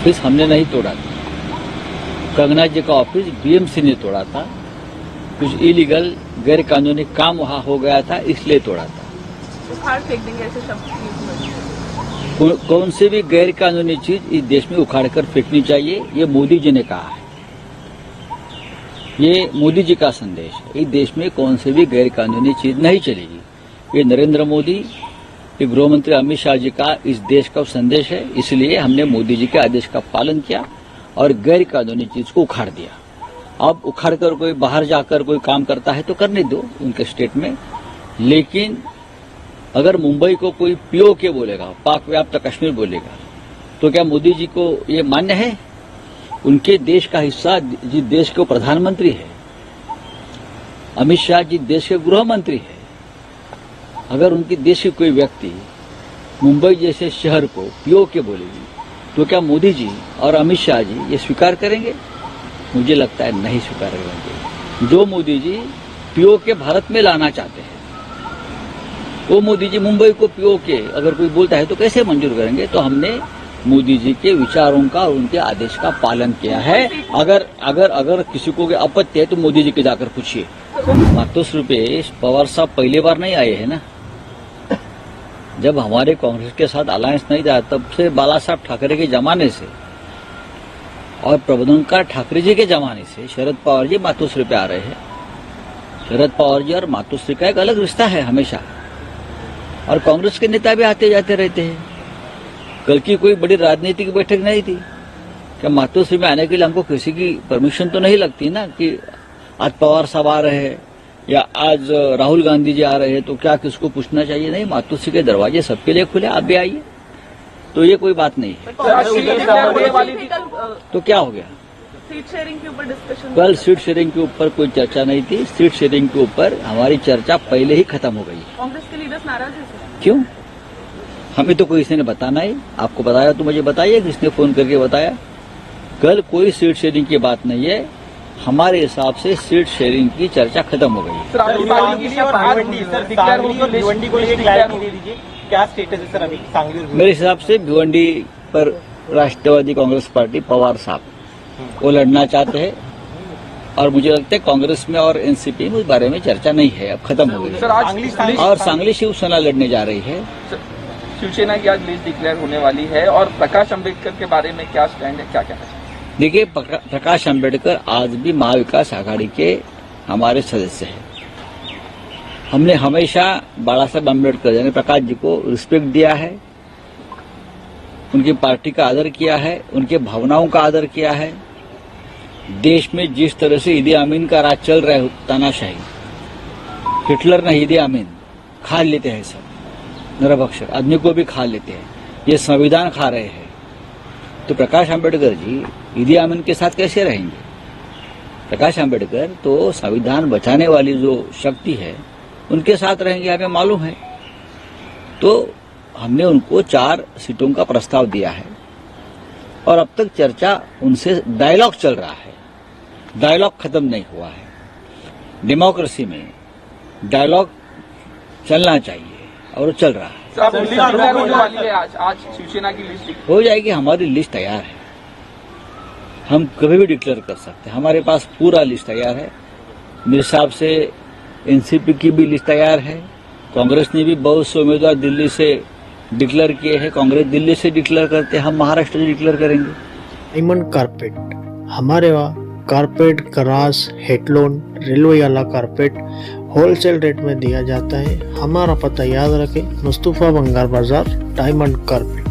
Office हमने नहीं तोड़ा था, कंगना जी का ऑफिस बीएमसी ने तोड़ा था। कुछ इलीगल गैर कानूनी काम वहां हो गया था, इसलिए तोड़ा था। उखाड़ फेंक देंगे ऐसे शब्द कौन सी भी गैर कानूनी चीज इस देश में उखाड़ कर फेंकनी चाहिए, ये मोदी जी ने कहा है। ये मोदी जी का संदेश है। इस देश में कौन सी भी गैर कानूनी चीज नहीं चलेगी। ये नरेंद्र मोदी, ये गृह मंत्री अमित शाह जी का इस देश का संदेश है। इसलिए हमने मोदी जी के आदेश का पालन किया और गैर कानूनी चीज को उखाड़ दिया। अब उखाड़ कर कोई बाहर जाकर कोई काम करता है तो करने दो उनके स्टेट में, लेकिन अगर मुंबई को कोई पीओके बोलेगा, पाक व्याप्त कश्मीर बोलेगा, तो क्या मोदी जी को ये मान्य है? उनके देश का हिस्सा जिस देश के प्रधानमंत्री है, अमित शाह जी देश के गृह मंत्री है, अगर उनके देश के कोई व्यक्ति मुंबई जैसे शहर को पीओके बोलेगी तो क्या मोदी जी और अमित शाह जी ये स्वीकार करेंगे? मुझे लगता है नहीं स्वीकार करेंगे। जो मोदी जी पीओके भारत में लाना चाहते हैं, वो मोदी जी मुंबई को पीओके अगर कोई बोलता है तो कैसे मंजूर करेंगे? तो हमने मोदी जी के विचारों का और उनके आदेश का पालन किया है। अगर किसी को आपत्ति है तो मोदी जी के जाकर पूछिए। मातोश्री पे पवार साहब पहली बार नहीं आए हैं ना। जब हमारे कांग्रेस के साथ अलायंस नहीं था तब से बाला साहब ठाकरे के जमाने से और प्रबोधनकार ठाकरे जी के जमाने से शरद पवार जी मातोश्री पे आ रहे हैं। शरद पवार जी और मातोश्री का एक अलग रिश्ता है हमेशा, और कांग्रेस के नेता भी आते जाते रहते हैं। कल की कोई बड़ी राजनीतिक बैठक नहीं थी क्या मातोश्री में आने के लिए हमको किसी की परमिशन तो नहीं लगती ना कि आज पवार साहब आ रहे हैं या आज राहुल गांधी जी आ रहे हैं तो क्या किसको पूछना चाहिए? नहीं, मातोश्री के दरवाजे सबके लिए खुले, आप भी आइए। तो ये कोई बात नहीं है। तो क्या हो गया? सीट शेयरिंग के ऊपर डिस्कशन। कल सीट शेयरिंग के ऊपर कोई चर्चा नहीं थी। सीट शेयरिंग के ऊपर हमारी चर्चा पहले ही खत्म हो गई। कांग्रेस के लीडर्स नाराज हैं सर? क्यों? हमें तो कोई किसी ने बताना ही। आपको बताया तो मुझे बताइए, किसने फोन करके बताया? कल कोई सीट शेयरिंग की बात नहीं है। हमारे हिसाब से सीट शेयरिंग की चर्चा खत्म हो गई। क्या स्टेटस है सर अभी सांगली? मेरे हिसाब से भिवंडी पर राष्ट्रवादी कांग्रेस पार्टी पवार साहब वो लड़ना चाहते हैं, और मुझे लगता है कांग्रेस में और एनसीपी में उस बारे में चर्चा नहीं है, अब खत्म हो गई। और सांगली शिवसेना लड़ने जा रही है। शिवसेना की आज लिस्ट डिक्लेयर होने वाली है, और प्रकाश अम्बेडकर के बारे में क्या स्टैंड है, क्या कहना चाहिए? देखिए, प्रकाश अम्बेडकर आज भी महाविकास आघाड़ी के हमारे सदस्य हैं। हमने हमेशा बाला साहब अम्बेडकर यानी प्रकाश जी को रिस्पेक्ट दिया है, उनकी पार्टी का आदर किया है, उनके भावनाओं का आदर किया है। देश में जिस तरह से ईदी अमीन का राज चल रहा है, तानाशाही, हिटलर ने ईदी अमीन खा लेते हैं, सब नरभक्षक आदमी को भी खा लेते हैं, ये संविधान खा रहे हैं। तो प्रकाश अम्बेडकर जी ईदी अमीन के साथ कैसे रहेंगे? प्रकाश अम्बेडकर तो संविधान बचाने वाली जो शक्ति है उनके साथ रहेंगे, हमें मालूम है। तो हमने उनको 4 सीटों का प्रस्ताव दिया है, और अब तक चर्चा उनसे डायलॉग चल रहा है, डायलॉग खत्म नहीं हुआ है। डेमोक्रेसी में डायलॉग चलना चाहिए और चल रहा है। आज शिवसेना की लिस्ट हो जाएगी। हमारी लिस्ट तैयार है, हम कभी भी डिक्लेयर कर सकते हैं। हमारे पास पूरा लिस्ट तैयार है। मेरे हिसाब से एनसीपी की भी लिस्ट तैयार है। कांग्रेस ने भी बहुत से उम्मीदवार दिल्ली से डिक्लेयर किए हैं। कांग्रेस दिल्ली से डिक्लेयर करते हैं, हम महाराष्ट्र से डिक्लेयर करेंगे। डायमंड कारपेट, हमारे वहाँ कारपेट, ग्रास, हेडलोन, रेलवे वाला कारपेट होलसेल रेट में दिया जाता है। हमारा पता याद रखें, मुस्तफा बंगार बाजार, डायमंड कारपेट।